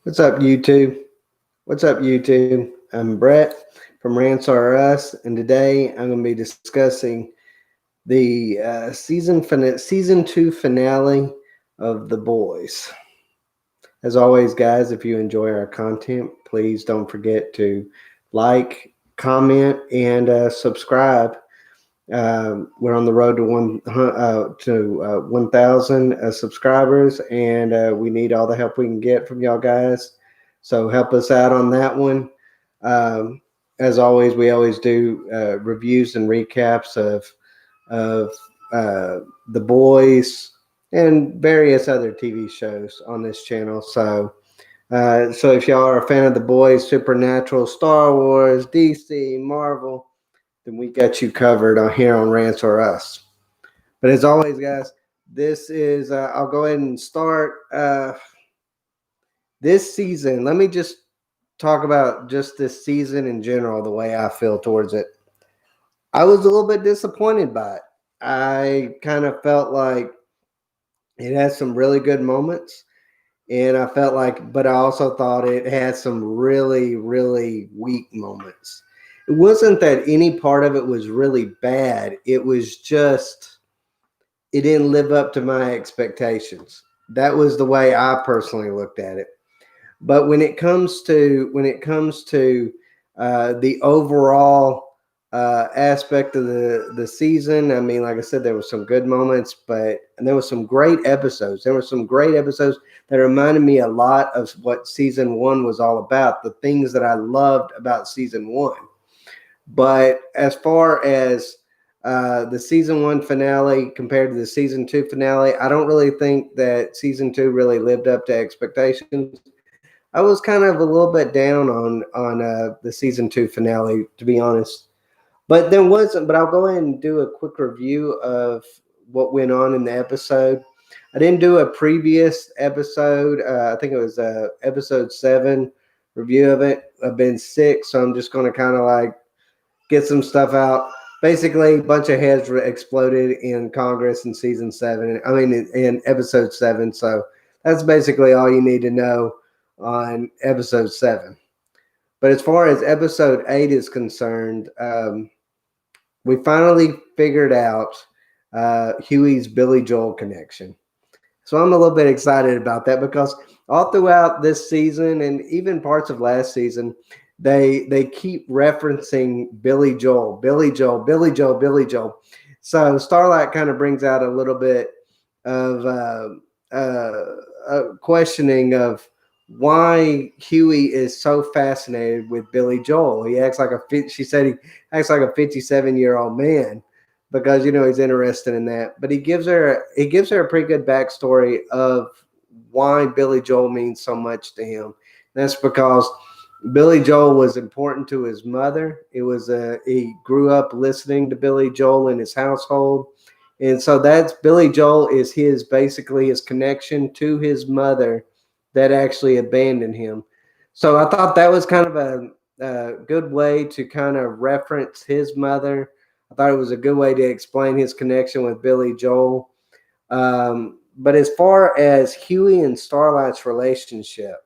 What's up, YouTube? What's up, YouTube? I'm Brett from Rants R Us, and today I'm going to be discussing the season two finale of The Boys. As always, guys, if you enjoy our content, please don't forget to like, comment, and subscribe. We're on the road to 1,000 subscribers, and we need all the help we can get from y'all guys. So help us out on that one. Um, as always, we always do reviews and recaps of The Boys and various other TV shows on this channel. So if y'all are a fan of The Boys, Supernatural, Star Wars, DC, Marvel, then we got you covered on here on Rants or Us. But as always, guys, this is I'll go ahead and start this season. Let me just talk about just this season in general, the way I feel towards it. I was a little bit disappointed by it. I kind of felt like it had some really good moments, and I felt like, but I also thought it had some really, really weak moments. It wasn't that any part of it was really bad. It was just, it didn't live up to my expectations. That was the way I personally looked at it. But when it comes to the overall aspect of the season, I mean, like I said, there were some good moments, and there were some great episodes. There were some great episodes that reminded me a lot of what season one was all about. The things that I loved about season one. But as far as the season one finale compared to the season two finale, I don't really think that season two really lived up to expectations. I was kind of a little bit down on the season two finale, to be honest. But there wasn't. But I'll go ahead and do a quick review of what went on in the episode. I didn't do a previous episode. I think it was episode 7 review of it. I've been sick, so I'm just going to kind of like get some stuff out. Basically, a bunch of heads exploded in Congress in season 7. I mean, in episode 7. So that's basically all you need to know on episode 7. But as far as episode 8 is concerned, we finally figured out Huey's Billy Joel connection. So I'm a little bit excited about that because all throughout this season and even parts of last season, they keep referencing Billy Joel, Billy Joel, Billy Joel, Billy Joel. So Starlight kind of brings out a little bit of questioning of why Huey is so fascinated with Billy Joel. He acts like she said he acts like a 57-year-old man because he's interested in that. But he gives her a pretty good backstory of why Billy Joel means so much to him. That's because Billy Joel was important to his mother. He grew up listening to Billy Joel in his household. And so that's Billy Joel is basically his connection to his mother that actually abandoned him. So I thought that was kind of a good way to kind of reference his mother. I thought it was a good way to explain his connection with Billy Joel. But as far as Huey and Starlight's relationship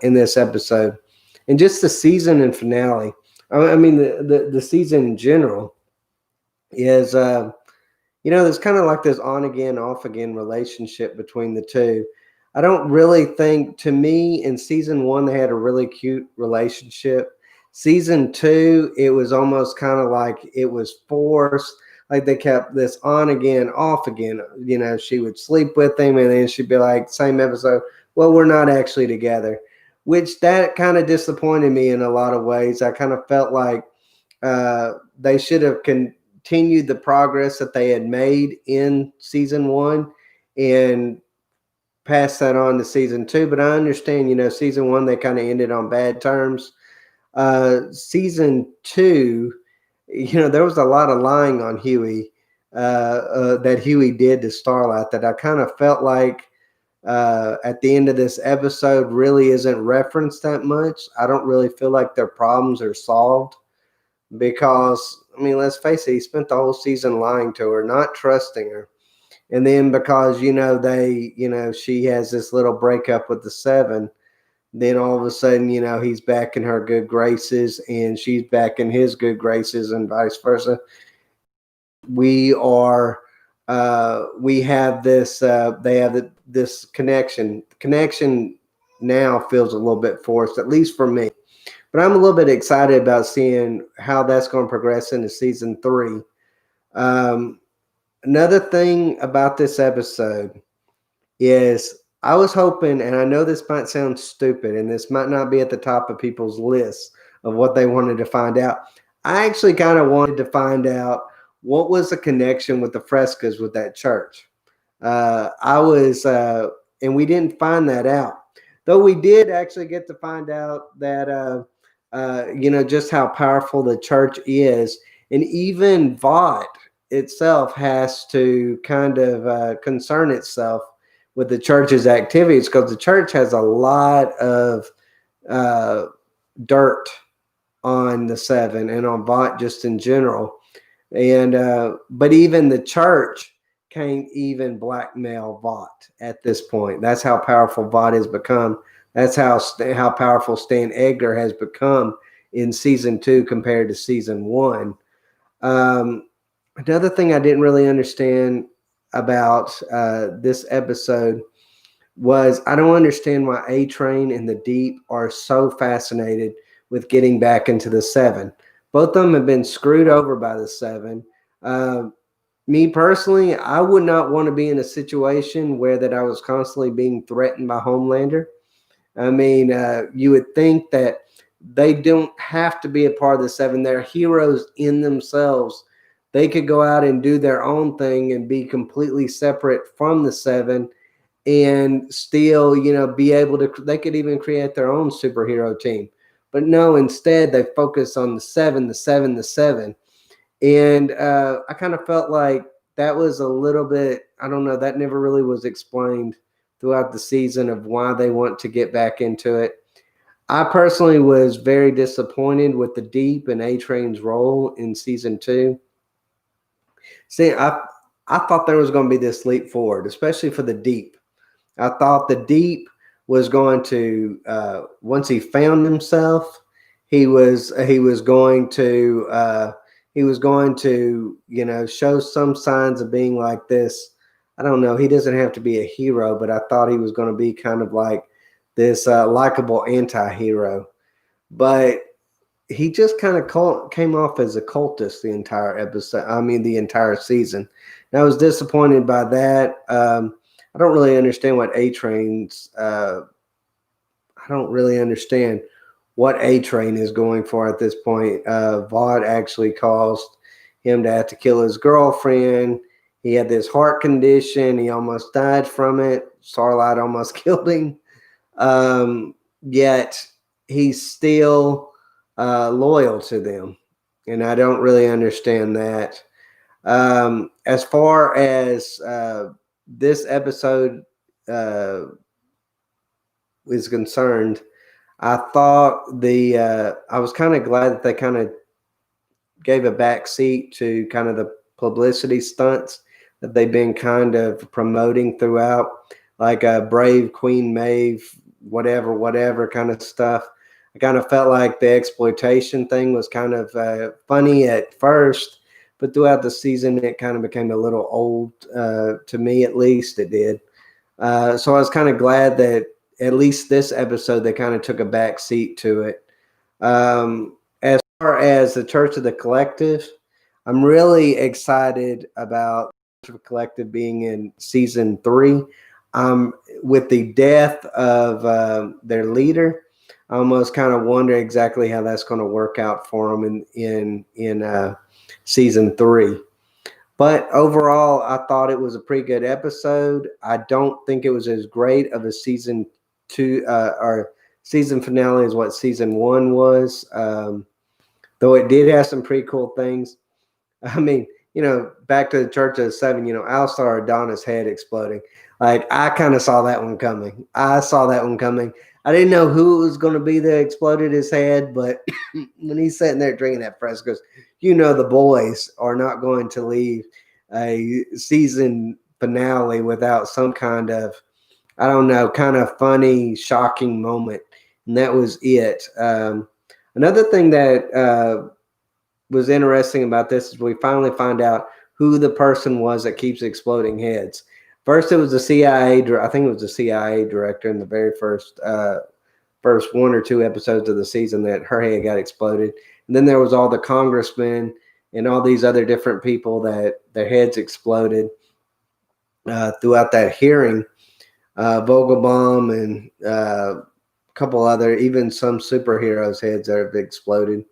in this episode, and just the season and finale, I mean the season in general is there's kind of like this on again, off again relationship between the two. I don't really think, to me, in season 1, they had a really cute relationship. Season 2, it was almost kind of like it was forced. Like they kept this on again, off again. She would sleep with him and then she'd be like, same episode, well, we're not actually together, which that kind of disappointed me in a lot of ways. I kind of felt like they should have continued the progress that they had made in season 1 and pass that on to season 2. But I understand, season 1, they kind of ended on bad terms. Season 2, there was a lot of lying on Huey that Huey did to Starlight that I kind of felt like at the end of this episode really isn't referenced that much. I don't really feel like their problems are solved because, I mean, let's face it, he spent the whole season lying to her, not trusting her. And then because, she has this little breakup with the 7, Then all of a sudden, he's back in her good graces and she's back in his good graces and vice versa. We have this, they have this connection. Connection now feels a little bit forced, at least for me. But I'm a little bit excited about seeing how that's going to progress into season 3. Another thing about this episode is I was hoping, and I know this might sound stupid, and this might not be at the top of people's lists of what they wanted to find out. I actually kind of wanted to find out what was the connection with the Frescas with that church. And we didn't find that out. Though we did actually get to find out that, just how powerful the church is. And even Vought itself has to kind of concern itself with the church's activities, because the church has a lot of dirt on the Seven and on Vought just in general. And but even the church can't even blackmail Vought at this point. That's how powerful Vought has become. That's how powerful Stan Edgar has become in season 2 compared to season 1. Another thing I didn't really understand about this episode was I don't understand why A-Train and the Deep are so fascinated with getting back into the Seven. Both of them have been screwed over by the Seven. Me personally, I would not want to be in a situation where that I was constantly being threatened by Homelander. I mean, you would think that they don't have to be a part of the Seven. They're heroes in themselves. They could go out and do their own thing and be completely separate from the Seven and still, be able to, they could even create their own superhero team. But no, instead they focus on the Seven. And I kind of felt like that was a little bit, I don't know, that never really was explained throughout the season of why they want to get back into it. I personally was very disappointed with the Deep and A-Train's role in season 2. See, I thought there was going to be this leap forward, especially for the Deep. I thought the Deep was going to, once he found himself, he was going to, show some signs of being like this. I don't know. He doesn't have to be a hero, but I thought he was going to be kind of like this likable anti-hero. But he just kind of came off as a cultist the entire episode. I mean, the entire season. And I was disappointed by that. I don't really understand what A-Train's. I don't really understand what A-Train is going for at this point. Vought actually caused him to have to kill his girlfriend. He had this heart condition. He almost died from it. Starlight almost killed him. Yet he's still loyal to them. And I don't really understand that. As far as this episode is concerned, I thought I was kind of glad that they kind of gave a back seat to kind of the publicity stunts that they've been kind of promoting throughout, like Brave, Queen Maeve, whatever kind of stuff. I kind of felt like the exploitation thing was kind of funny at first, but throughout the season, it kind of became a little old to me, at least it did. So I was kind of glad that at least this episode, they kind of took a back seat to it. As far as the Church of the Collective, I'm really excited about Church of the Collective being in season 3. With the death of their leader, I almost kind of wonder exactly how that's going to work out for them in season 3. But overall, I thought it was a pretty good episode. I don't think it was as great of a season 2 or season finale as what season 1 was. Though it did have some pretty cool things. I mean, back to the Church of the Seven, Alistar Adonis' head exploding. Like, I kind of saw that one coming. I didn't know who it was going to be that exploded his head, but when he's sitting there drinking that Frescas, the boys are not going to leave a season finale without some kind of, I don't know, kind of funny, shocking moment and that was it. Another thing that was interesting about this is we finally find out who the person was that keeps exploding heads. First, it was the CIA. I think it was the CIA director in the very first one or two episodes of the season that her head got exploded. And then there was all the congressmen and all these other different people that their heads exploded throughout that hearing. Vogelbaum and a couple other, even some superheroes' heads that have exploded.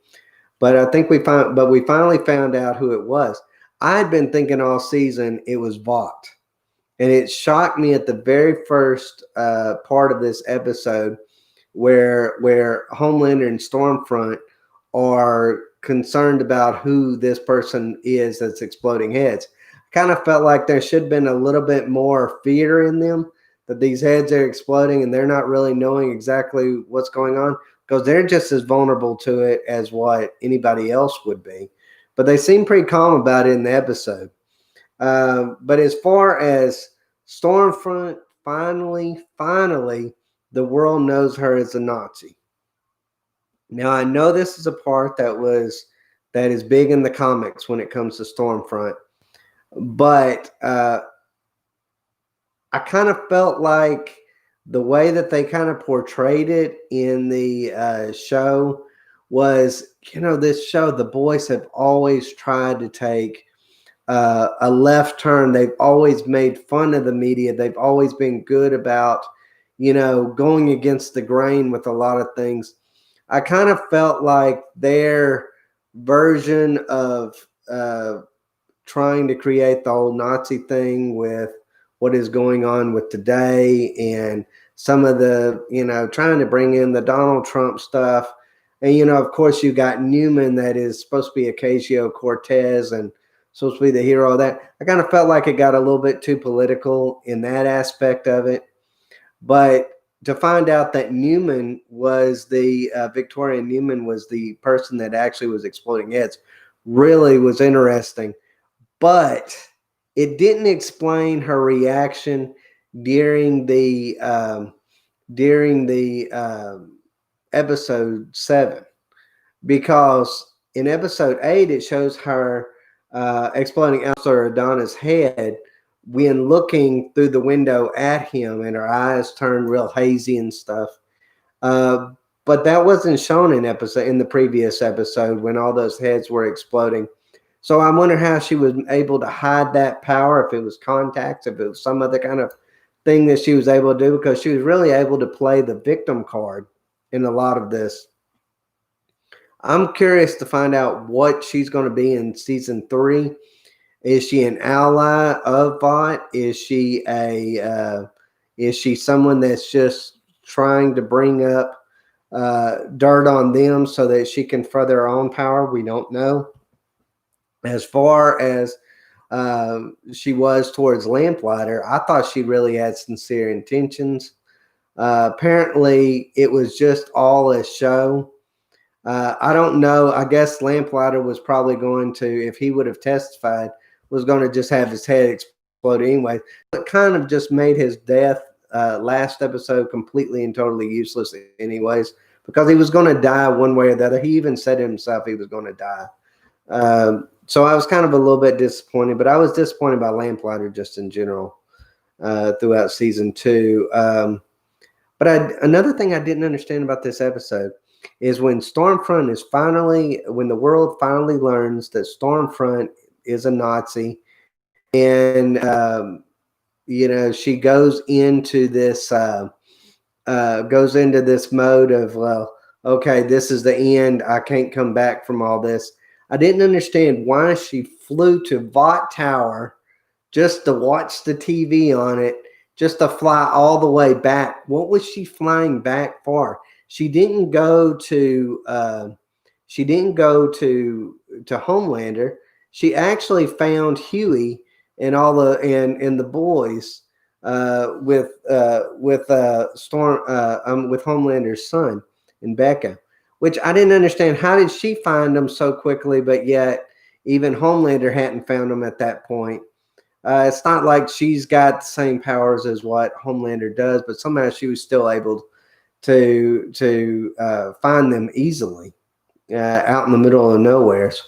But I think we finally found out who it was. I had been thinking all season it was Vought. And it shocked me at the very first part of this episode where Homelander and Stormfront are concerned about who this person is that's exploding heads. I kind of felt like there should have been a little bit more fear in them that these heads are exploding and they're not really knowing exactly what's going on, because they're just as vulnerable to it as what anybody else would be. But they seem pretty calm about it in the episode. But as far as Stormfront, finally, the world knows her as a Nazi. Now, I know this is a part that is big in the comics when it comes to Stormfront, but I kind of felt like the way that they kind of portrayed it in the show was, this show, the boys have always tried to take a left turn. They've always made fun of the media. They've always been good about, going against the grain with a lot of things. I kind of felt like their version of trying to create the whole Nazi thing with what is going on with today and some of the, trying to bring in the Donald Trump stuff. And, of course, you got Newman that is supposed to be Ocasio-Cortez and supposed to be the hero of that. I kind of felt like it got a little bit too political in that aspect of it. But to find out that Newman was Victoria Newman was the person that actually was exploding heads really was interesting. But it didn't explain her reaction during the episode 7, because in episode 8 it shows her exploding Elsa Adana's head when looking through the window at him, and her eyes turned real hazy and stuff. But that wasn't shown in the previous episode when all those heads were exploding. So I wonder how she was able to hide that power, if it was contacts, if it was some other kind of thing that she was able to do, because she was really able to play the victim card in a lot of this. I'm curious to find out what she's going to be in season 3. Is she an ally of Vought? Is she someone that's just trying to bring up dirt on them so that she can further her own power? We don't know. As far as she was towards Lamplighter, I thought she really had sincere intentions. Apparently, it was just all a show. I don't know. I guess Lamplighter was probably going to, if he would have testified, was going to just have his head explode anyway. It kind of just made his death last episode completely and totally useless anyways, because he was going to die one way or the other. He even said himself he was going to die. So I was kind of a little bit disappointed, but I was disappointed by Lamplighter just in general throughout season 2. But another thing I didn't understand about this episode is when when the world finally learns that Stormfront is a Nazi, and she goes into this mode of, well, okay, this is the end. I can't come back from all this. I didn't understand why she flew to Vought Tower just to watch the TV on it, just to fly all the way back. What was she flying back for? She didn't go to Homelander. She actually found Huey and all the boys with Homelander's son and Becca, which I didn't understand. How did she find them so quickly, but yet even Homelander hadn't found them at that point? It's not like she's got the same powers as what Homelander does, but somehow she was still able to find them easily out in the middle of nowheres.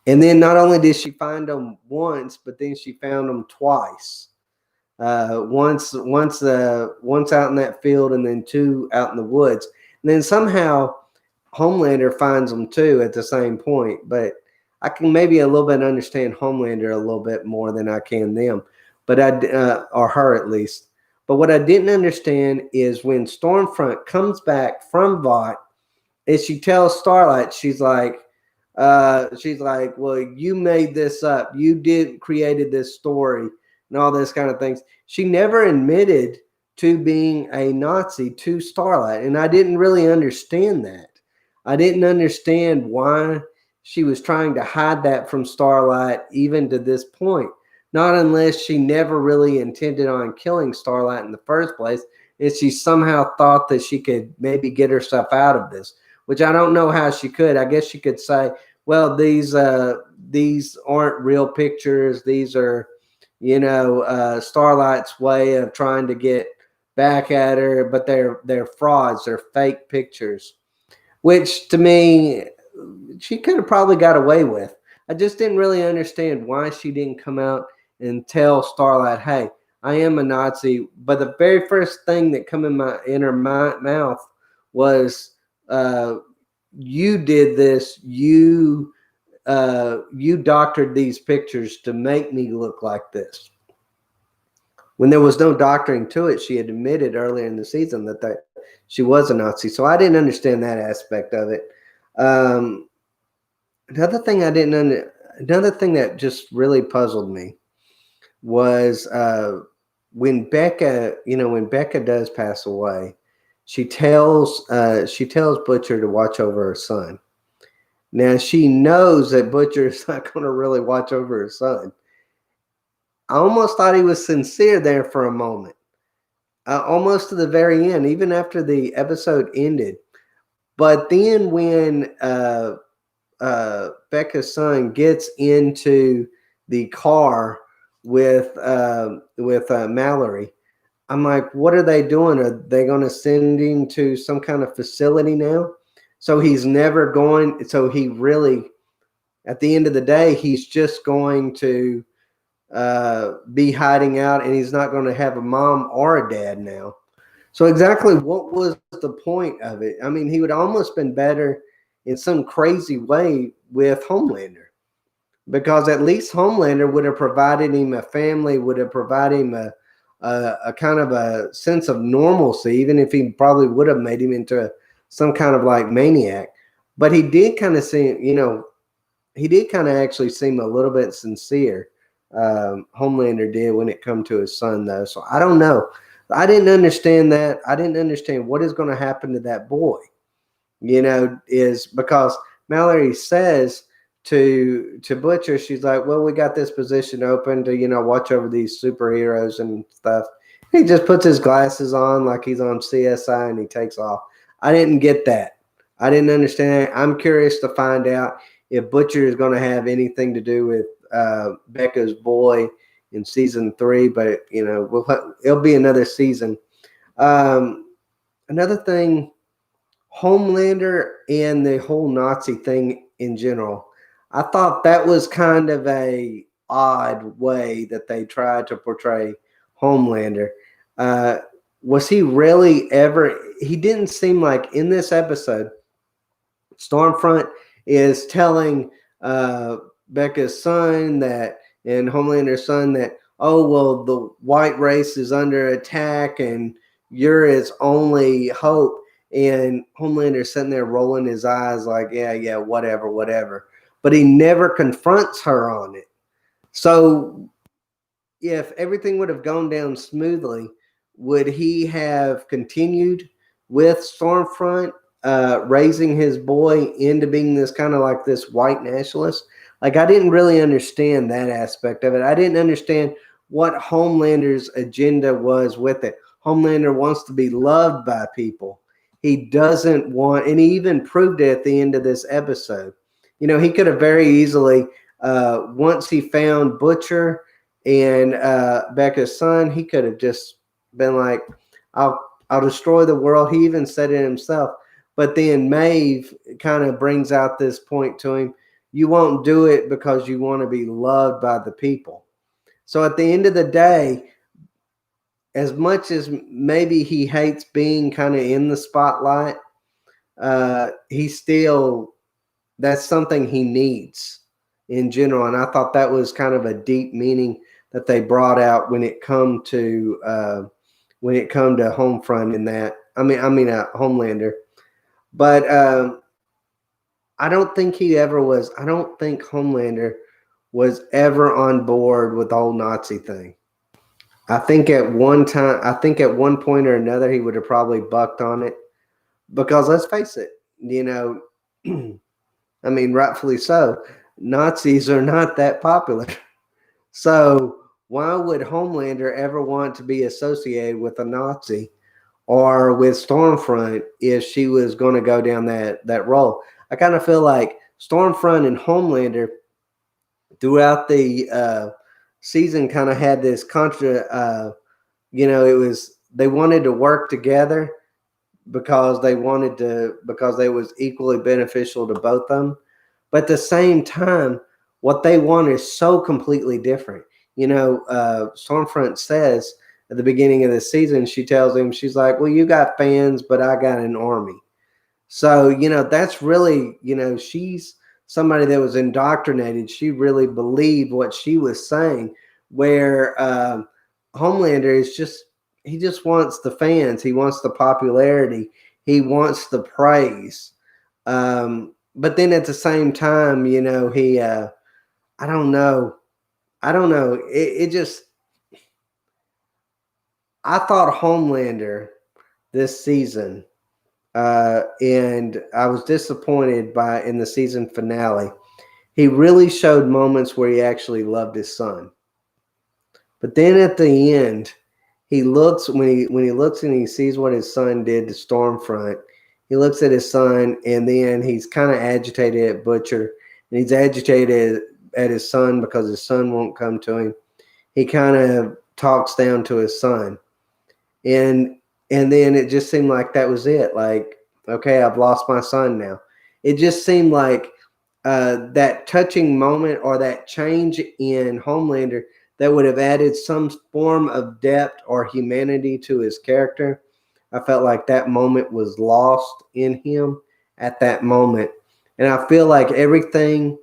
And then not only did she find them once, but then she found them twice. Once out in that field, and then two out in the woods. And then somehow Homelander finds them too at the same point. But I can maybe a little bit understand Homelander a little bit more than I can them, but or her at least. But what I didn't understand is when Stormfront comes back from Vought, and she tells Starlight, she's like, well, you made this up. You created this story and all this kind of things. She never admitted to being a Nazi to Starlight, and I didn't really understand that. I didn't understand why she was trying to hide that from Starlight even to this point. Not unless she never really intended on killing Starlight in the first place, and she somehow thought that she could maybe get herself out of this, which I don't know how she could. I guess she could say, well, these aren't real pictures. These are, Starlight's way of trying to get back at her, but they're frauds. They're fake pictures, which to me, she could have probably got away with. I just didn't really understand why she didn't come out and tell Starlight, hey, I am a Nazi. But the very first thing that came in her mouth was, you did this. You doctored these pictures to make me look like this. When there was no doctoring to it, she had admitted earlier in the season that she was a Nazi. So I didn't understand that aspect of it. Another thing that just really puzzled me was when Becca does pass away, she tells Butcher to watch over her son. Now she knows that Butcher is not going to really watch over her son. I almost thought he was sincere there for a moment, almost to the very end, even after the episode ended. But then when Becca's son gets into the car with Mallory, I'm like, what are they doing? Are they going to send him to some kind of facility now? So he's never going. So he really, at the end of the day, he's just going to be hiding out, and he's not going to have a mom or a dad now. So exactly what was the point of it? I mean, he would almost been better in some crazy way with Homelander, because at least Homelander would have provided him a family, would have provided him a kind of a sense of normalcy, even if he probably would have made him into some kind of like maniac. But he did kind of seem, actually seem a little bit sincere. Homelander did when it come to his son, though. So I don't know. I didn't understand that. I didn't understand what is going to happen to that boy. Is because Mallory says to Butcher, she's like, well, we got this position open to, watch over these superheroes and stuff. He just puts his glasses on like he's on CSI and he takes off. I didn't get that. I didn't understand. I'm curious to find out if Butcher is going to have anything to do with Becca's boy in season 3, but it'll be another season. Another thing, Homelander and the whole Nazi thing in general, I thought that was kind of a odd way that they tried to portray Homelander. Was he really ever? He didn't seem like in this episode, Stormfront is telling Becca's son and Homelander's son that, oh, well, the white race is under attack and you're its only hope. And Homelander's sitting there rolling his eyes like, yeah, whatever. But he never confronts her on it. So if everything would have gone down smoothly, would he have continued with Stormfront, raising his boy into being this kind of like this white nationalist? Like, I didn't really understand that aspect of it. I didn't understand what Homelander's agenda was with it. Homelander wants to be loved by people. He doesn't want, and he even proved it at the end of this episode. He could have very easily, once he found Butcher and Becca's son, he could have just been like, I'll I'll destroy the world. He even said it himself. But then Maeve kind of brings out this point to him. You won't do it because you want to be loved by the people. So at the end of the day, as much as maybe he hates being kind of in the spotlight, he still, that's something he needs in general. And I thought that was kind of a deep meaning that they brought out when it come to Homefront in that. Homelander. But I don't think he ever was. I don't think Homelander was ever on board with the whole Nazi thing. I think at one point or another, he would have probably bucked on it because let's face it, rightfully so. Nazis are not that popular. So why would Homelander ever want to be associated with a Nazi or with Stormfront if she was going to go down that role? I kind of feel like Stormfront and Homelander throughout the season kind of had this it was, they wanted to work together because it was equally beneficial to both of them. But at the same time, what they want is so completely different. Stormfront says at the beginning of the season, she tells him, she's like, well, you got fans, but I got an army. So, that's really, she's somebody that was indoctrinated. She really believed what she was saying, where Homelander is he just wants the fans. He wants the popularity. He wants the praise. But then at the same time, he, I don't know. It just, I thought Homelander this season, and I was disappointed in the season finale. He really showed moments where he actually loved his son. But then at the end, he looks, when he looks and he sees what his son did to Stormfront, he looks at his son and then he's kind of agitated at Butcher, and he's agitated at his son because his son won't come to him. He kind of talks down to his son. And then it just seemed like that was it. Like, okay, I've lost my son now. It just seemed like that touching moment or that change in Homelander that would have added some form of depth or humanity to his character. I felt like that moment was lost in him at that moment. And I feel like everything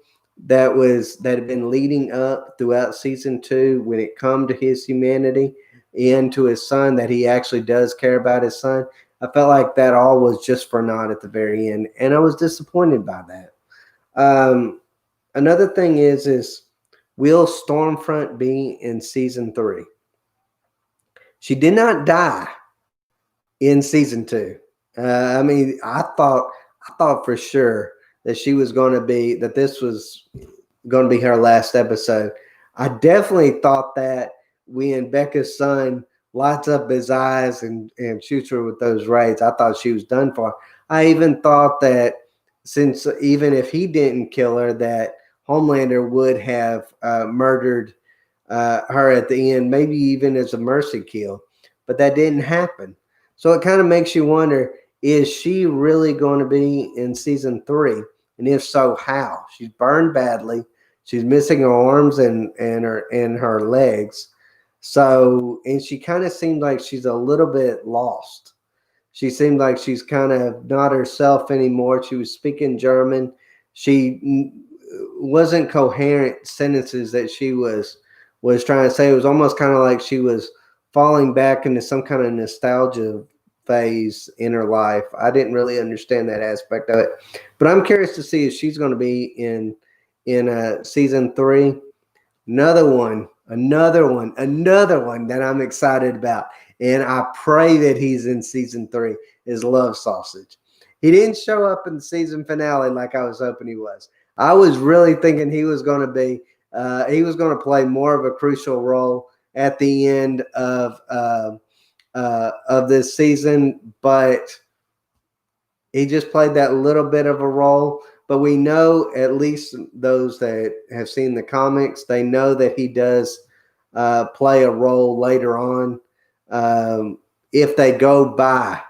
that had been leading up throughout season 2, when it come to his humanity and to his son, that he actually does care about his son, I felt like that all was just for naught at the very end. And I was disappointed by that. Another thing is will Stormfront be in season 3? She did not die in season 2. I thought for sure that she was going to be, that this was going to be her last episode. I definitely thought that when Becca's son lights up his eyes and shoots her with those rays, I thought she was done for. I even thought that since even if he didn't kill her, that Homelander would have murdered her at the end, maybe even as a mercy kill. But that didn't happen. So it kind of makes you wonder, is she really going to be in season 3? And if so, how? She's burned badly. She's missing her arms and her legs. So, and she kind of seemed like she's a little bit lost. She seemed like she's kind of not herself anymore. She was speaking German. She wasn't coherent sentences that she was trying to say. It was almost kind of like she was falling back into some kind of nostalgia phase in her life. I didn't really understand that aspect of it, but I'm curious to see if she's going to be in season 3. Another one that I'm excited about, and I pray that he's in season 3, is Love Sausage. He didn't show up in the season finale like I was hoping he was. I was really thinking he was going to play more of a crucial role at the end of this season, but he just played that little bit of a role. But we know, at least those that have seen the comics, they know that he does play a role later on if they go by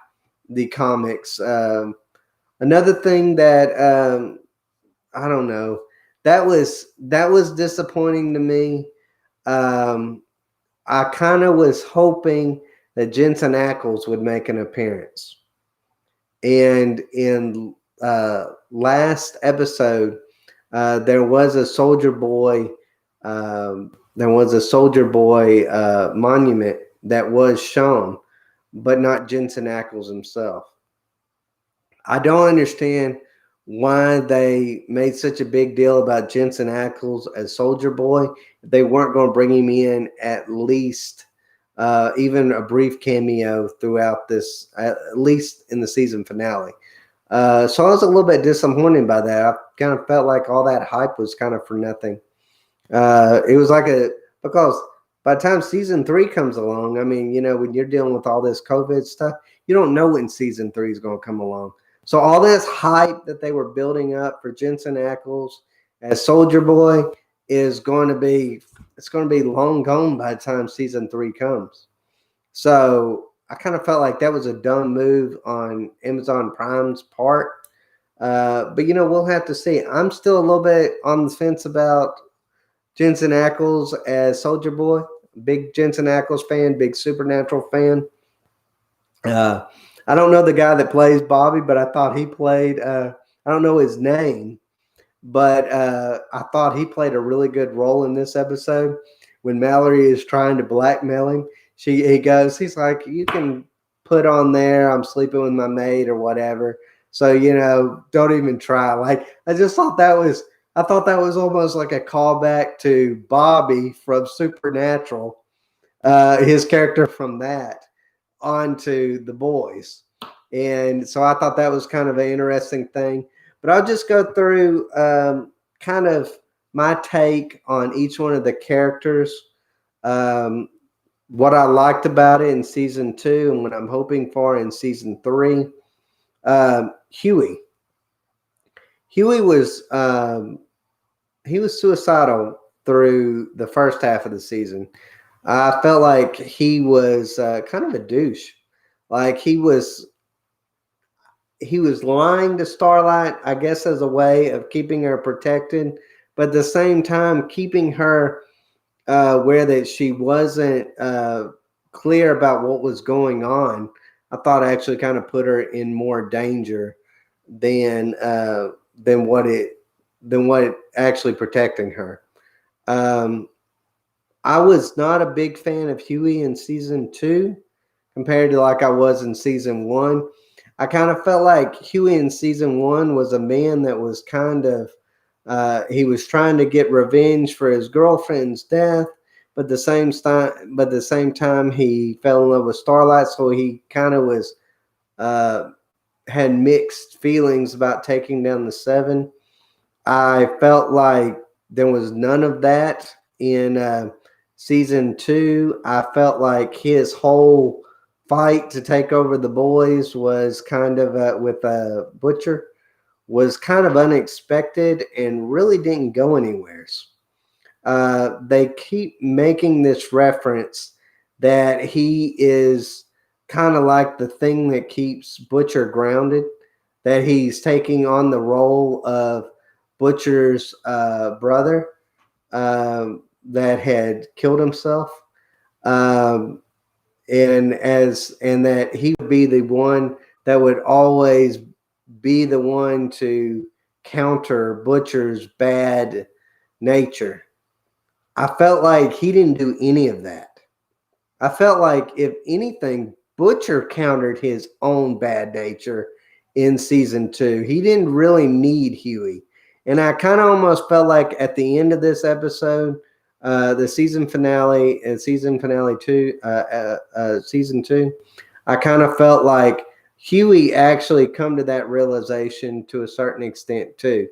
the comics. Another thing that I don't know, that was disappointing to me. I kind of was hoping that Jensen Ackles would make an appearance. And in last episode, there was a Soldier Boy. There was a Soldier Boy monument that was shown, but not Jensen Ackles himself. I don't understand why they made such a big deal about Jensen Ackles as Soldier Boy. They weren't going to bring him in at least even a brief cameo throughout this, at least in the season finale. So I was a little bit disappointed by that. I kind of felt like all that hype was kind of for nothing. It was like because by the time season 3 comes along, I mean, when you're dealing with all this COVID stuff, you don't know when season 3 is going to come along. So all this hype that they were building up for Jensen Ackles as Soldier Boy is going to be long gone by the time season 3 comes. So I kind of felt like that was a dumb move on Amazon Prime's part. But we'll have to see. I'm still a little bit on the fence about Jensen Ackles as Soldier Boy. Big Jensen Ackles fan, big Supernatural fan. I don't know the guy that plays Bobby, but I thought he played, I don't know his name, but I thought he played a really good role in this episode. When Mallory is trying to blackmail him, he's like, you can put on there, I'm sleeping with my maid or whatever. So, don't even try. Like, I thought that was almost like a callback to Bobby from Supernatural, his character from that, onto the boys. And so I thought that was kind of an interesting thing. But I'll just go through kind of my take on each one of the characters, what I liked about it in season 2 and what I'm hoping for in season 3. Huey. Huey was he was suicidal through the first half of the season. I felt like he was kind of a douche. Like he was lying to Starlight, I guess, as a way of keeping her protected, but at the same time keeping her where that she wasn't clear about what was going on. I thought actually kind of put her in more danger than what actually protecting her. I was not a big fan of Huey in season 2 compared to like I was in season 1. I kind of felt like Huey in season 1 was a man that was kind of, he was trying to get revenge for his girlfriend's death, but the same time he fell in love with Starlight, so he kind of was had mixed feelings about taking down the 7. I felt like there was none of that in season 2. I felt like his whole fight to take over the boys was kind of with Butcher was kind of unexpected and really didn't go anywhere. They keep making this reference that he is kind of like the thing that keeps Butcher grounded, that he's taking on the role of Butcher's brother that had killed himself. And that he would be the one that would always be the one to counter Butcher's bad nature. I felt like he didn't do any of that. I felt like, if anything, Butcher countered his own bad nature in season 2. He didn't really need Huey. And I kind of almost felt like at the end of this episode, the season finale and season 2, I kind of felt like Huey actually come to that realization to a certain extent too,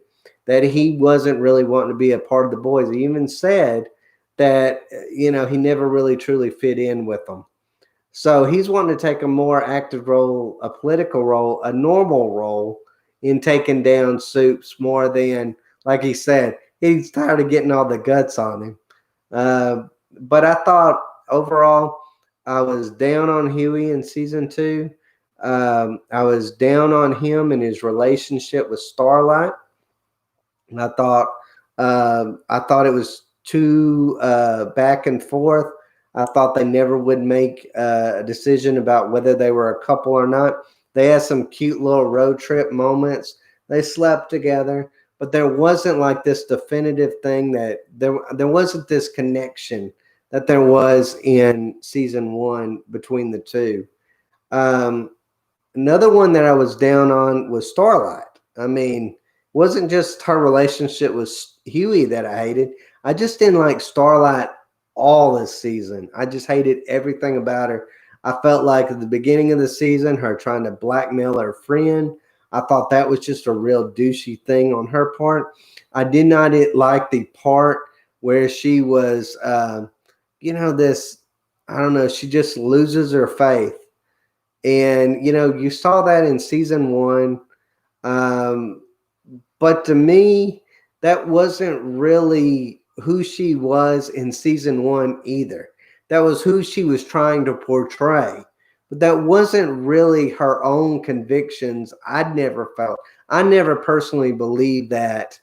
that he wasn't really wanting to be a part of the boys. He even said that, he never really truly fit in with them. So he's wanting to take a more active role, a political role, a normal role in taking down Supes more than, like he said, he's tired of getting all the guts on him. But I thought overall, I was down on Huey in season 2. I was down on him and his relationship with Starlight. And I thought it was too back and forth. I thought they never would make a decision about whether they were a couple or not. They had some cute little road trip moments. They slept together, but there wasn't like this definitive thing that there wasn't this connection that there was in season 1 between the two. Um, Another one that I was down on was Starlight. I mean, it wasn't just her relationship with Huey that I hated. I just didn't like Starlight all this season. I just hated everything about her. I felt like at the beginning of the season, her trying to blackmail her friend. I thought that was just a real douchey thing on her part. I did not like the part where she was, this, I don't know, she just loses her faith. And, you saw that in season 1. Um, but to me, that wasn't really who she was in season 1 either. That was who she was trying to portray. But that wasn't really her own convictions. I never personally believed that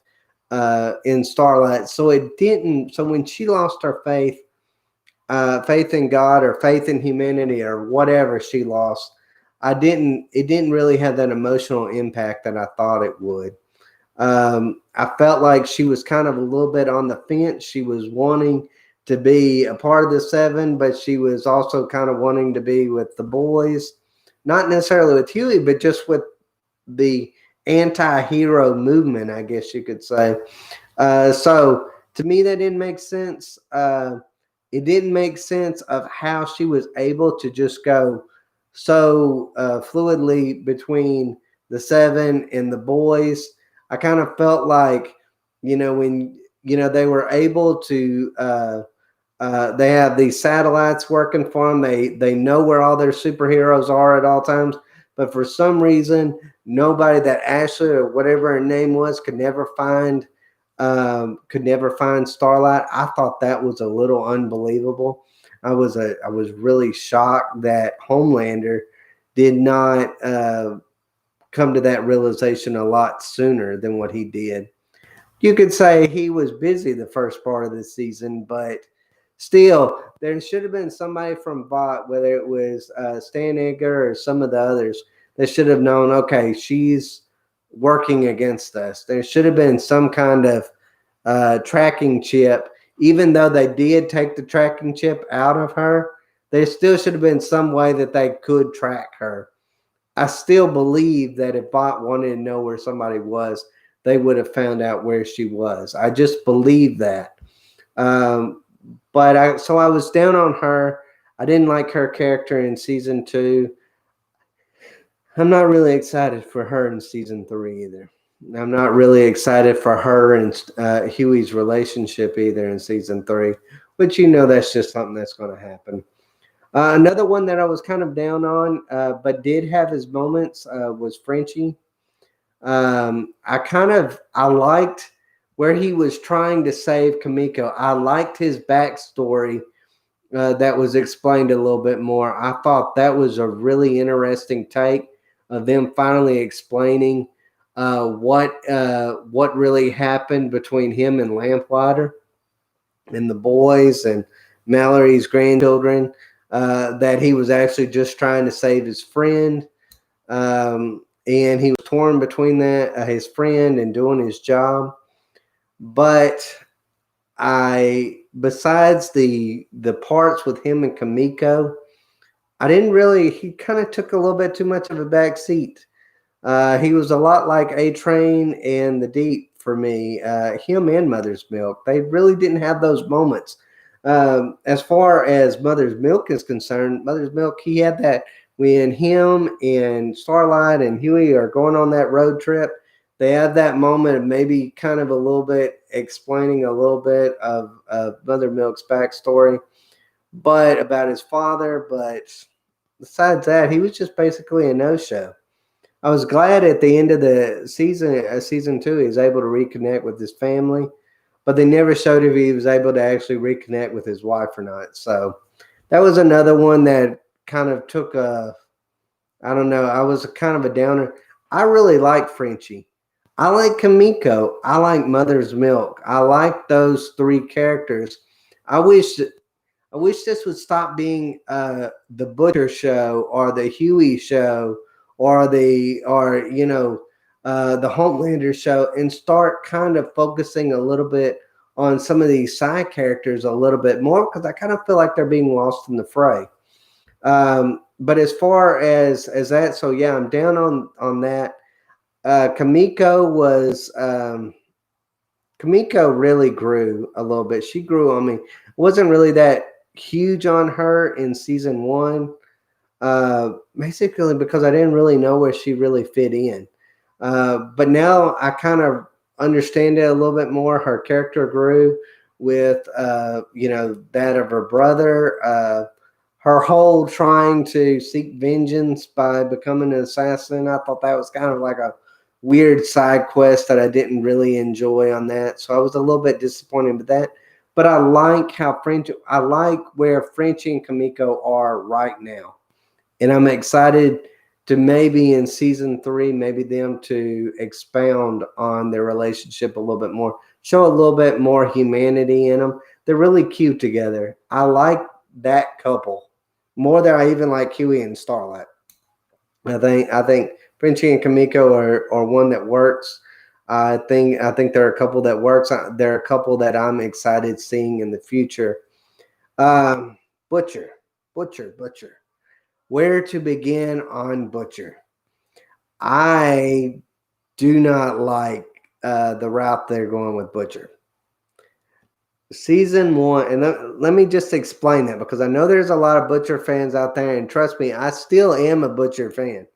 in Starlight. So it didn't. So when she lost her faith in God or faith in humanity or whatever she lost, it didn't really have that emotional impact that I thought it would. I felt like she was kind of a little bit on the fence. She was wanting to be a part of the 7, but she was also kind of wanting to be with the boys, not necessarily with Huey, but just with the anti-hero movement, I guess you could say. So to me, that didn't make sense. It didn't make sense of how she was able to just go so fluidly between the 7 and the boys. I kind of felt like, when, they were able to, they have these satellites working for them. They know where all their superheroes are at all times. But for some reason, nobody, that Ashley or whatever her name was, could never find Starlight. I thought that was a little unbelievable. I was really shocked that Homelander did not come to that realization a lot sooner than what he did. You could say he was busy the first part of the season, but still, there should have been somebody from Vought, whether it was Stan Edgar or some of the others, that should have known, okay, she's working against us. There should have been some kind of tracking chip. Even though they did take the tracking chip out of her, there still should have been some way that they could track her. I still believe that if Vought wanted to know where somebody was, they would have found out where she was. I just believe that. So I was down on her. I didn't like her character in season 2. I'm not really excited for her in season 3 either. I'm not really excited for her and Huey's relationship either in season 3, but that's just something that's going to happen. Another one that I was kind of down on, but did have his moments, was Frenchie. I liked where he was trying to save Kimiko. I liked his backstory that was explained a little bit more. I thought that was a really interesting take of them finally explaining what really happened between him and Lamplighter and the boys and Mallory's grandchildren. That he was actually just trying to save his friend. And he was torn between his friend and doing his job. But besides the parts with him and Kimiko, he kind of took a little bit too much of a back seat. He was a lot like A-Train and The Deep for me, him and Mother's Milk. They really didn't have those moments. As far as Mother's Milk is concerned, Mother's Milk, he had that when him and Starlight and Huey are going on that road trip. They have that moment of maybe kind of a little bit explaining a little bit of Mother Milk's backstory, but about his father. But besides that, he was just basically a no-show. I was glad at the end of the season 2, he was able to reconnect with his family, but they never showed if he was able to actually reconnect with his wife or not. So That was another one that kind of took a, I don't know, I was kind of a downer. I really like Frenchie. I like Kamiko. I like Mother's Milk. I like those three characters. I wish I wish this would stop being the Butcher show or the Huey show or the Homelander show and start kind of focusing a little bit on some of these side characters a little bit more because I kind of feel like they're being lost in the fray. But as far as that, so yeah, I'm down on that. Kamiko was Kamiko really grew a little bit. She grew on me. It wasn't really that huge on her in season one, basically because I didn't really know where she really fit in. But now I kind of understand it a little bit more. Her character grew with, that of her brother. Her whole trying to seek vengeance by becoming an assassin. I thought that was kind of like a weird side quest that I didn't really enjoy on that. So I was a little bit disappointed with that. But I like I like where Frenchie and Kamiko are right now. And I'm excited to maybe in season 3, maybe them to expound on their relationship a little bit more, show a little bit more humanity in them. They're really cute together. I like that couple more than I even like Huey and Starlight. I think Frenchie and Kamiko are one that works. I think they're a couple that works. They're a couple that I'm excited seeing in the future. Um, Butcher, Butcher. Where to begin on Butcher? I do not like the route they're going with Butcher. Season 1, and let me just explain that because I know there's a lot of Butcher fans out there, and trust me, I still am a Butcher fan.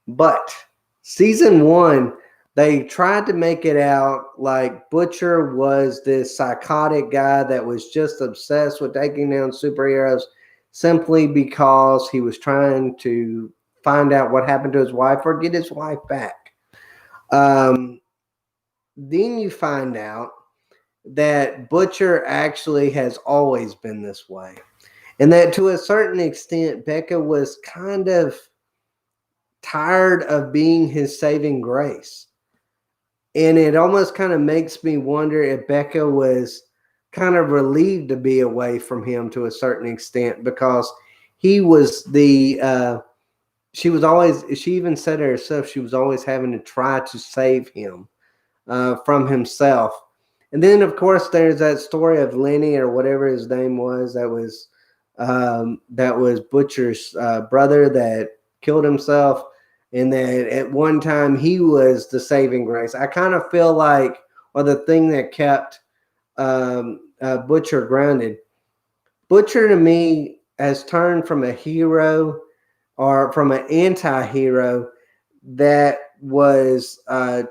But season 1, they tried to make it out like Butcher was this psychotic guy that was just obsessed with taking down superheroes simply because he was trying to find out what happened to his wife or get his wife back. Then you find out that Butcher actually has always been this way. And that to a certain extent, Becca was kind of tired of being his saving grace. And it almost kind of makes me wonder if Becca was kind of relieved to be away from him to a certain extent because he was she even said it herself, she was always having to try to save him from himself. And then, of course, there's that story of Lenny or whatever his name was that was Butcher's brother that killed himself, and that at one time he was the saving grace. I kind of feel like, or the thing that kept Butcher grounded. Butcher to me has turned from a hero or from an anti-hero that was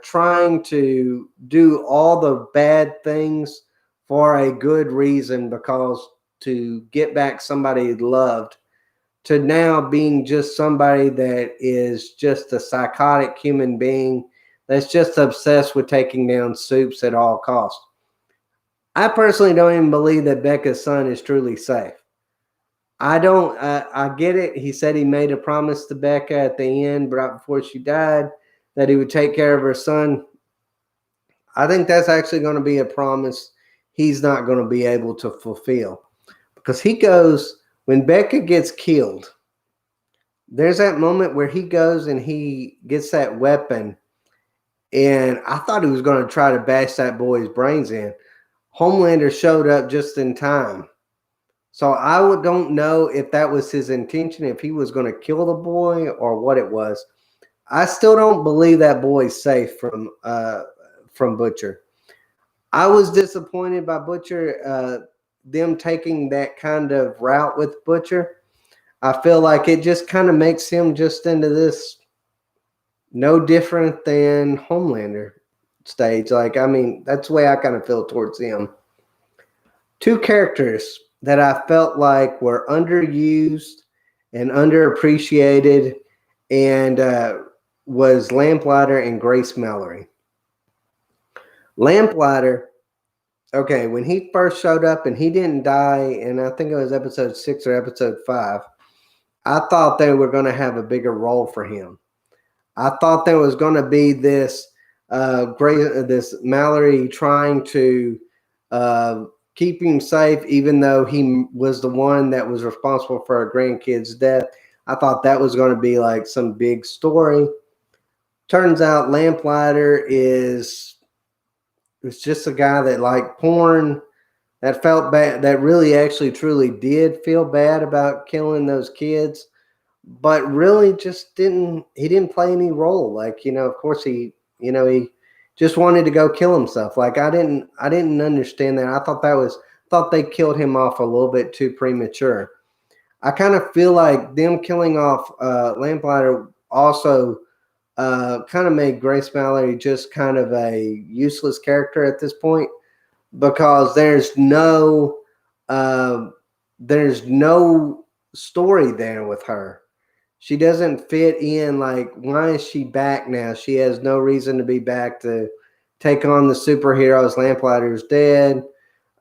trying to do all the bad things for a good reason because to get back somebody he loved, to now being just somebody that is just a psychotic human being that's just obsessed with taking down Supes at all costs. I personally don't even believe that Becca's son is truly safe. I don't. I get it. He said he made a promise to Becca at the end, right before she died, that he would take care of her son. I think that's actually going to be a promise he's not going to be able to fulfill because he goes when Becca gets killed. There's that moment where he goes and he gets that weapon, and I thought he was going to try to bash that boy's brains in. Homelander showed up just in time. So I don't know if that was his intention, if he was going to kill the boy or what it was. I still don't believe that boy's safe from Butcher. I was disappointed by Butcher, them taking that kind of route with Butcher. I feel like it just kind of makes him just into this no different than Homelander stage. Like, I mean, that's the way I kind of feel towards him. Two characters that I felt like were underused and underappreciated and was Lamplighter and Grace Mallory. Lamplighter, okay, when he first showed up and he didn't die, and I think it was episode 6 or episode 5, I thought they were going to have a bigger role for him. I thought there was going to be this this Mallory trying to uh, keep him safe, even though he was the one that was responsible for our grandkid's death. I thought that was going to be like some big story. Turns out Lamplighter is just a guy that liked porn, that felt bad, that really actually truly did feel bad about killing those kids, but really just didn't play any role. Like, of course he just wanted to go kill himself. Like, I didn't understand that. I thought they killed him off a little bit too premature. I kind of feel like them killing off Lamplighter also kind of made Grace Mallory just kind of a useless character at this point, because uh, there's no story there with her. She doesn't fit in. Like, why is she back now? She has no reason to be back to take on the superheroes. Lamplighter's dead.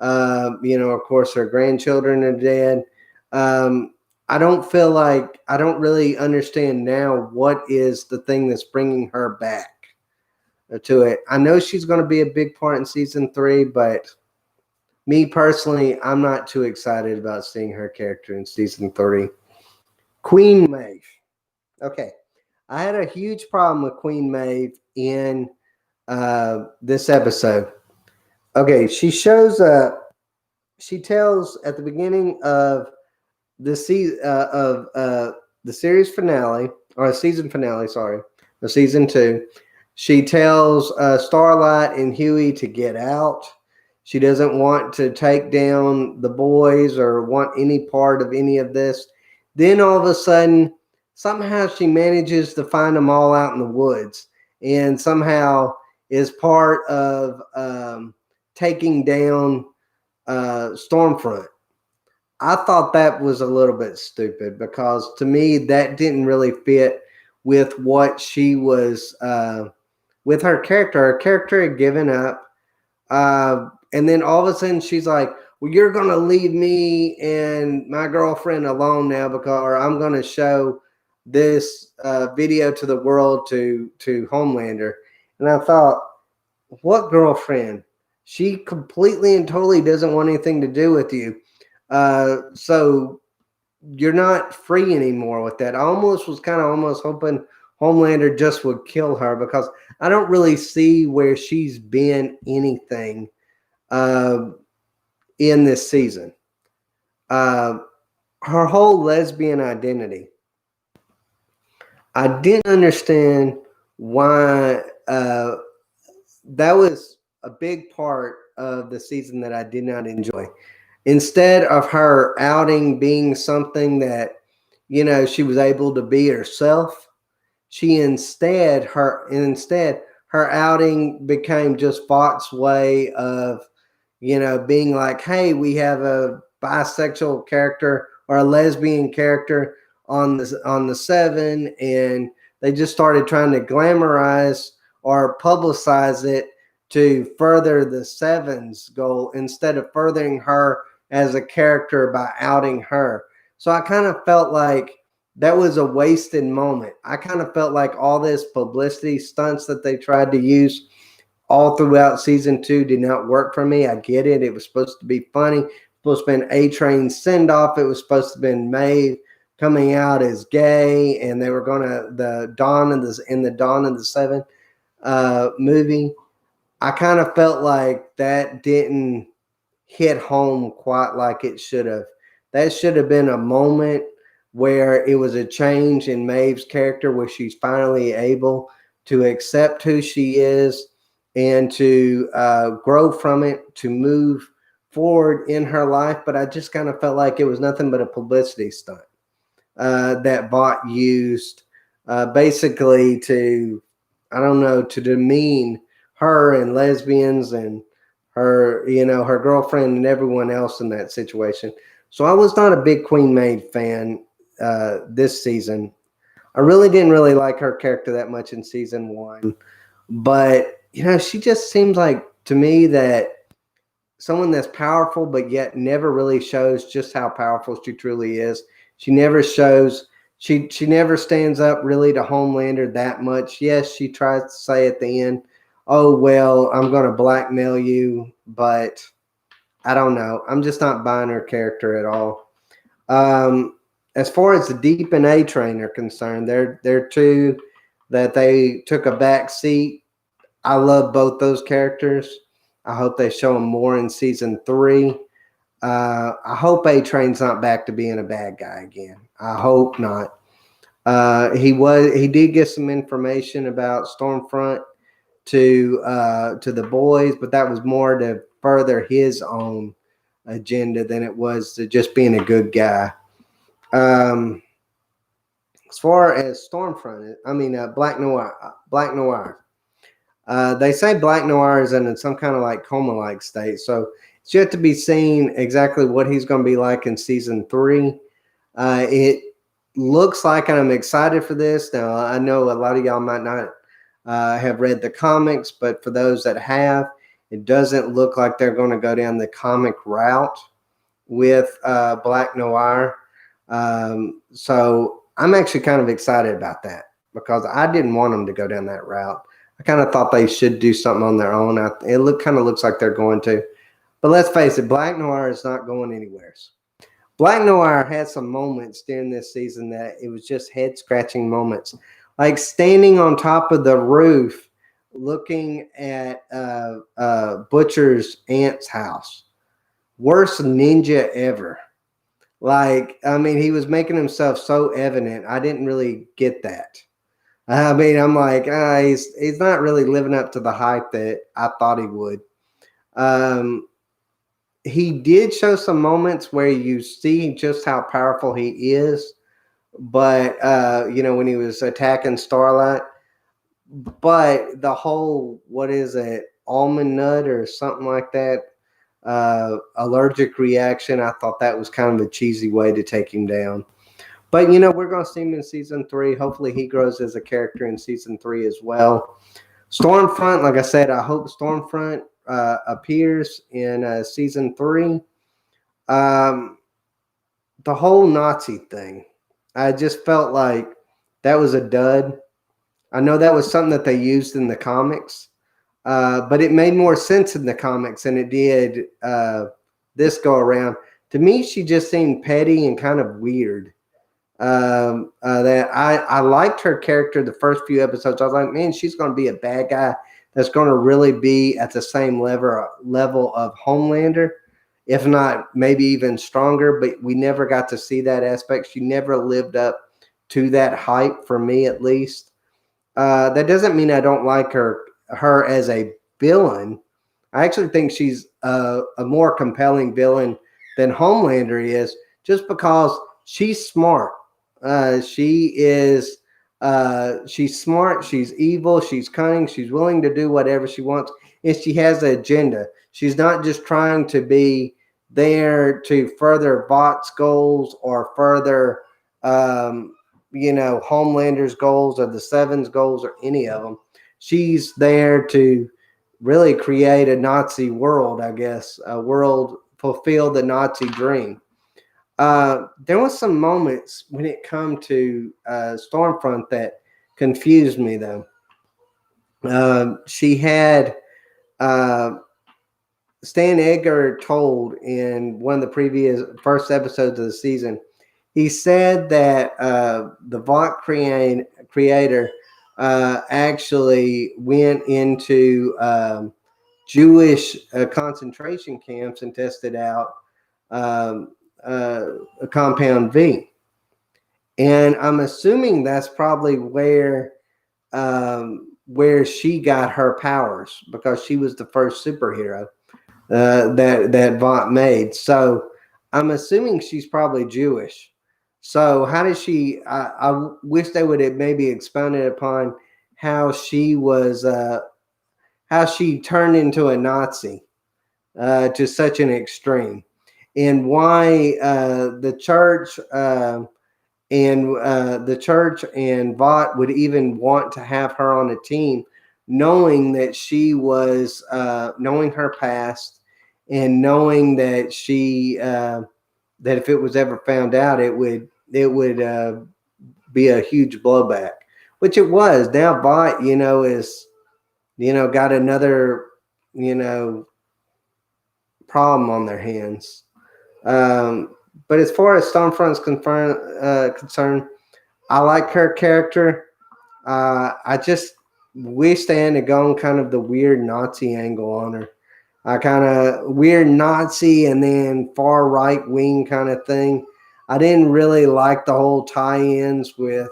Of course, her grandchildren are dead. Um, I don't really understand now what is the thing that's bringing her back to it. I know she's going to be a big part in season 3, but me personally, I'm not too excited about seeing her character in season 3. Queen Maeve. Okay. I had a huge problem with Queen Maeve in this episode. Okay, she shows up. She tells at the beginning of the the series finale, or season finale, sorry, the season 2. She tells Starlight and Hughie to get out. She doesn't want to take down the boys or want any part of any of this. Then all of a sudden, somehow she manages to find them all out in the woods, and somehow is part of taking down Stormfront. I thought that was a little bit stupid, because to me that didn't really fit with what she was with her character. Her character had given up, and then all of a sudden she's like, "Well, you're gonna leave me and my girlfriend alone now, because or I'm gonna show this video to the world, to Homelander." And I thought, what girlfriend? She completely and totally doesn't want anything to do with you. So you're not free anymore with that. I almost was kind of almost hoping Homelander just would kill her, because I don't really see where she's been anything uh, in this season. Uh, Her whole lesbian identity, I didn't understand why. That was a big part of the season that I did not enjoy. Instead of her outing being something that, she was able to be herself, instead her outing became just Fox's way of, being like, hey, we have a bisexual character or a lesbian character on the 7, and they just started trying to glamorize or publicize it to further the 7's goal, instead of furthering her as a character by outing her. So I kind of felt like that was a wasted moment. I kind of felt like all this publicity stunts that they tried to use all throughout season 2 did not work for me. I get it. It was supposed to be funny. It was supposed to be an A-Train send-off. It was supposed to have been Maeve coming out as gay, and they were going to the Dawn of the 7 movie. I kind of felt like that didn't hit home quite like it should have. That should have been a moment where it was a change in Maeve's character, where she's finally able to accept who she is and to grow from it, to move forward in her life. But I just kind of felt like it was nothing but a publicity stunt that Vought used basically to, I don't know, to demean her and lesbians and her, her girlfriend and everyone else in that situation. So I was not a big Queen Maeve fan this season. I really didn't really like her character that much in season 1, but she just seems like to me that someone that's powerful, but yet never really shows just how powerful she truly is. She never shows. She never stands up really to Homelander that much. Yes, she tries to say at the end, "Oh well, I'm going to blackmail you," but I don't know. I'm just not buying her character at all. As far as the Deep and A Train are concerned, they're two that they took a back seat. I love both those characters. I hope they show them more in season 3. I hope A Train's not back to being a bad guy again. I hope not. He did get some information about Stormfront to the boys, but that was more to further his own agenda than it was to just being a good guy. As far as Stormfront, Black Noir. They say Black Noir is in some kind of like coma-like state, so it's yet to be seen exactly what he's going to be like in season 3. It looks like, and I'm excited for this. Now, I know a lot of y'all might not have read the comics, but for those that have, it doesn't look like they're going to go down the comic route with Black Noir. So I'm actually kind of excited about that because I didn't want them to go down that route. I kind of thought they should do something on their own. It kind of looks like they're going to. But let's face it, Black Noir is not going anywhere. Black Noir had some moments during this season that it was just head-scratching moments. Like standing on top of the roof looking at Butcher's aunt's house. Worst ninja ever. He was making himself so evident. I didn't really get that. I'm like, he's not really living up to the hype that I thought he would. He did show some moments where you see just how powerful he is, but when he was attacking Starlight. But the whole, what is it, almond nut or something like that, allergic reaction, I thought that was kind of a cheesy way to take him down. But, we're going to see him in season 3. Hopefully he grows as a character in season 3 as well. Stormfront, like I said, I hope Stormfront appears in season 3. The whole Nazi thing, I just felt like that was a dud. I know that was something that they used in the comics, but it made more sense in the comics than it did this go around. To me, she just seemed petty and kind of weird. That I liked her character the first few episodes. I was like, man, she's going to be a bad guy that's going to really be at the same level of Homelander, if not maybe even stronger. But we never got to see that aspect. She never lived up to that hype, for me at least. That doesn't mean I don't like her as a villain. I actually think she's a more compelling villain than Homelander is, just because she's smart. She's smart. She's evil. She's cunning. She's willing to do whatever she wants, and she has an agenda. She's not just trying to be there to further Vought's goals or further, Homelander's goals or the Seven's goals or any of them. She's there to really create a Nazi world, I guess, a world, fulfill the Nazi dream. There was some moments when it come to Stormfront that confused me, though. She had Stan Edgar told in one of the previous first episodes of the season. He said that the Vought creator actually went into Jewish concentration camps and tested out a Compound V. And I'm assuming that's probably where she got her powers, because she was the first superhero that Vought made. So I'm assuming she's probably Jewish. So how did she? I wish they would have maybe expounded upon how she was, how she turned into a Nazi to such an extreme, and why the church and Vought would even want to have her on a team, knowing that she was knowing her past and knowing that that if it was ever found out, it would be a huge blowback, which it was. Now Vought, is got another problem on their hands. But as far as Stormfront's concerned, I like her character. I just wish they hadn't gone kind of the weird Nazi angle on her. I kind of weird Nazi and then far right wing kind of thing. I didn't really like the whole tie-ins with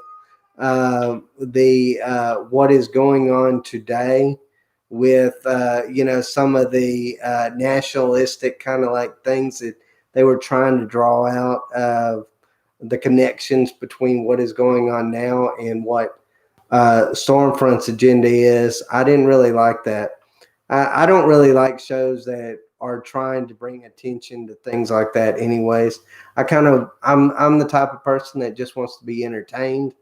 the what is going on today with some of the nationalistic kind of like things that they were trying to draw out of the connections between what is going on now and what Stormfront's agenda is. I didn't really like that. I don't really like shows that are trying to bring attention to things like that anyways. I'm the type of person that just wants to be entertained.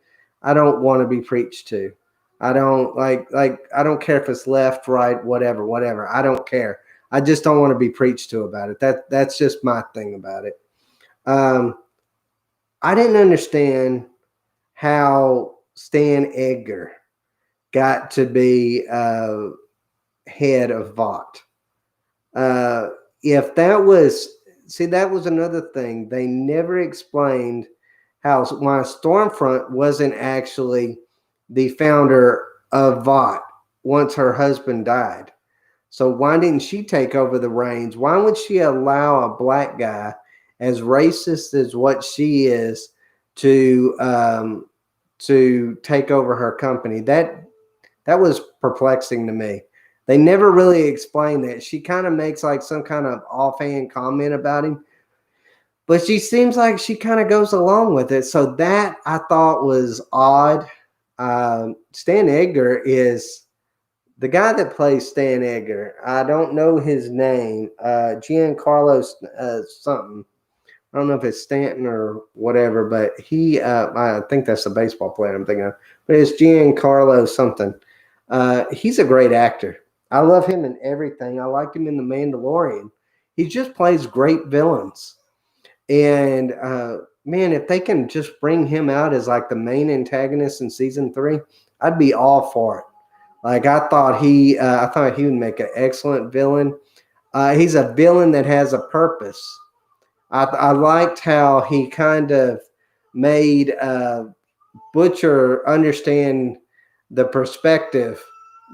I don't want to be preached to. I don't I don't care if it's left, right, whatever. I don't care. I just don't want to be preached to about it. That's just my thing about it. I didn't understand how Stan Edgar got to be head of Vought. If that was, that was another thing. They never explained why Stormfront wasn't actually the founder of Vought once her husband died. So why didn't she take over the reins? Why would she allow a black guy, as racist as what she is, to take over her company? That was perplexing to me. They never really explained that. She kind of makes like some kind of offhand comment about him, but she seems like she kind of goes along with it. So that I thought was odd. Stan Edgar is the guy that plays Stan Edgar. I don't know his name. Giancarlo something. I don't know if it's Stanton or whatever, but I think that's the baseball player I'm thinking of. But it's Giancarlo something. He's a great actor. I love him in everything. I liked him in The Mandalorian. He just plays great villains. And man, if they can just bring him out as like the main antagonist in season 3, I'd be all for it. Like I thought he would make an excellent villain. He's a villain that has a purpose. I liked how he kind of made Butcher understand the perspective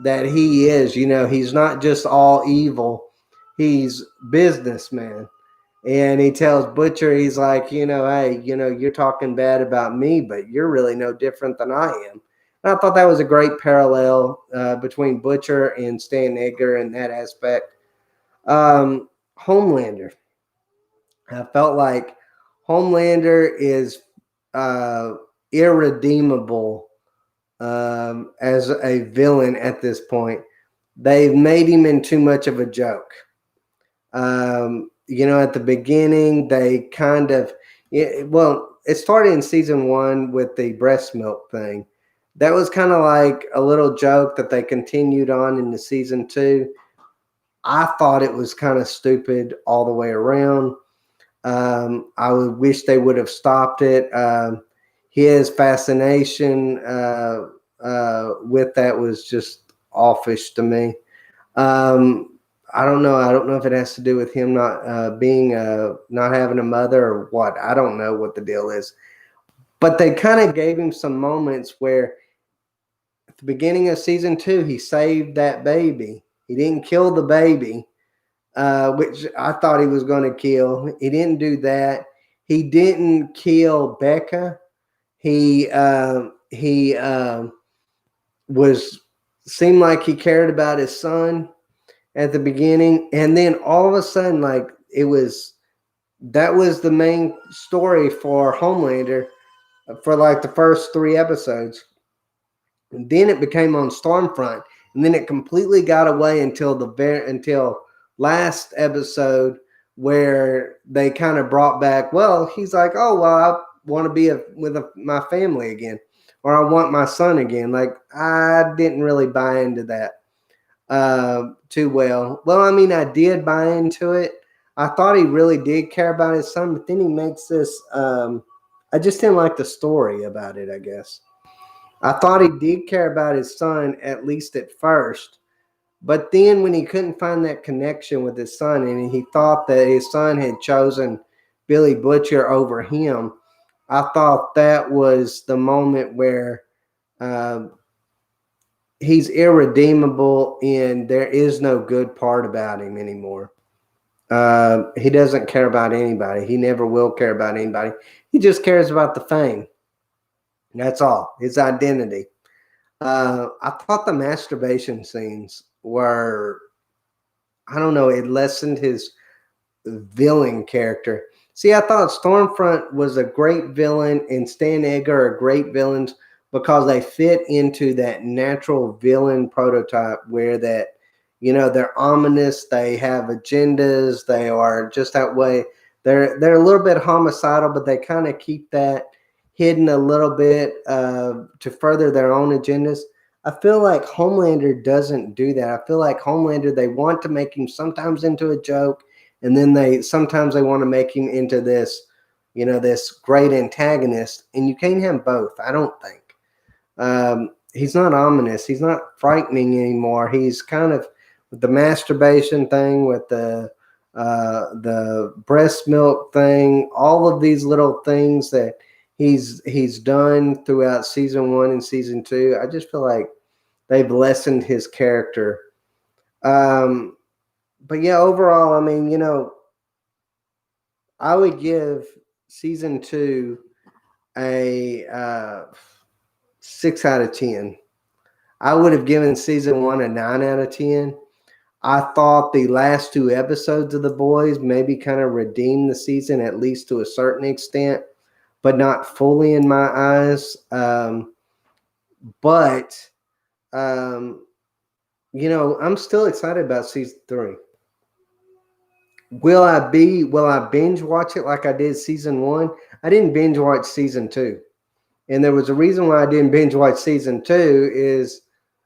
that he is. He's not just all evil. He's businessman. And he tells Butcher, he's like, hey, you're talking bad about me, but you're really no different than I am. And I thought that was a great parallel between Butcher and Stan Edgar in that aspect. Homelander. I felt like Homelander is irredeemable as a villain at this point. They've made him in too much of a joke. At the beginning, they kind of, it started in season 1 with the breast milk thing. That was kind of like a little joke that they continued on into season 2. I thought it was kind of stupid all the way around. I would wish they would have stopped it. His fascination with that was just offish to me. I don't know. I don't know if it has to do with him not not having a mother or what. I don't know what the deal is. But they kind of gave him some moments where at the beginning of season 2, he saved that baby. He didn't kill the baby, which I thought he was going to kill. He didn't do that. He didn't kill Becca. He seemed like he cared about his son at the beginning, and then all of a sudden, like that was the main story for Homelander for like the first 3 episodes. And then it became on Stormfront, and then it completely got away until last episode, where they kind of brought back. Well, he's like, oh well, I want to be with my family again, or I want my son again. Like I didn't really buy into that. too well. Well, I mean, I did buy into it. I thought he really did care about his son, but then he makes this. I just didn't like the story about it, I guess. I thought he did care about his son, at least at first. But then when he couldn't find that connection with his son and he thought that his son had chosen Billy Butcher over him, I thought that was the moment where uh, he's irredeemable and there is no good part about him anymore. He doesn't care about anybody. He never will care about anybody. He just cares about the fame. That's all. His identity. I thought the masturbation scenes were, I don't know, it lessened his villain character. See, I thought Stormfront was a great villain and Stan Edgar are great villains because they fit into that natural villain prototype where that, they're ominous, they have agendas, they are just that way. They're a little bit homicidal, but they kind of keep that hidden a little bit to further their own agendas. I feel like Homelander doesn't do that. I feel like Homelander, they want to make him sometimes into a joke, and then sometimes they want to make him into this, this great antagonist, and you can't have both. I don't think. He's not ominous. He's not frightening anymore. He's kind of with the masturbation thing, with the breast milk thing, all of these little things that he's done throughout season 1 and season 2. I just feel like they've lessened his character. But yeah, overall, I mean, I would give season 2 a 6 out of 10. I would have given season 1 a 9 out of 10. I thought the last 2 episodes of The Boys maybe kind of redeemed the season, at least to a certain extent, but not fully in my eyes. But I'm still excited about season 3. Will I binge watch it like I did season 1? I didn't binge watch season 2. And there was a reason why I didn't binge watch season 2 is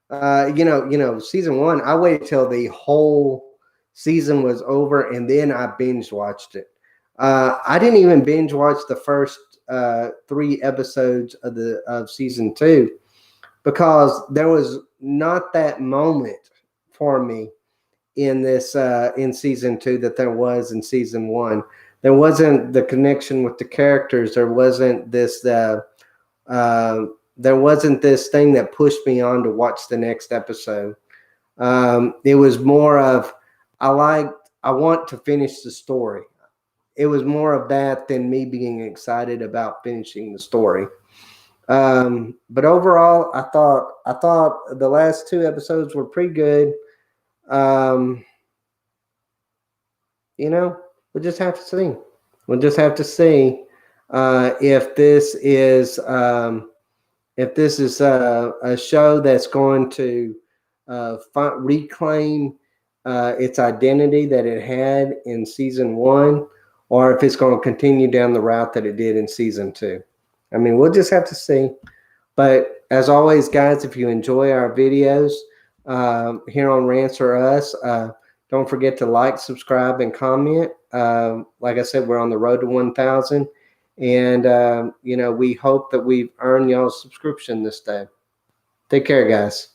season 1, I waited till the whole season was over and then I binge watched it. I didn't even binge watch the first 3 episodes of season 2 because there was not that moment for me in this in season 2 that there was in season 1. There wasn't the connection with the characters. There wasn't this thing that pushed me on to watch the next episode. It was more of I want to finish the story. It was more of that than me being excited about finishing the story. But overall, I thought the last 2 episodes were pretty good. We'll just have to see. We'll just have to see if this is a show that's going to reclaim its identity that it had in season 1, or if it's going to continue down the route that it did in season 2. I mean, we'll just have to see. But as always, guys, if you enjoy our videos here on Rants or Us, don't forget to like, subscribe, and comment. Like I said, we're on the road to 1,000. And, we hope that we've earned y'all's subscription this day. Take care, guys.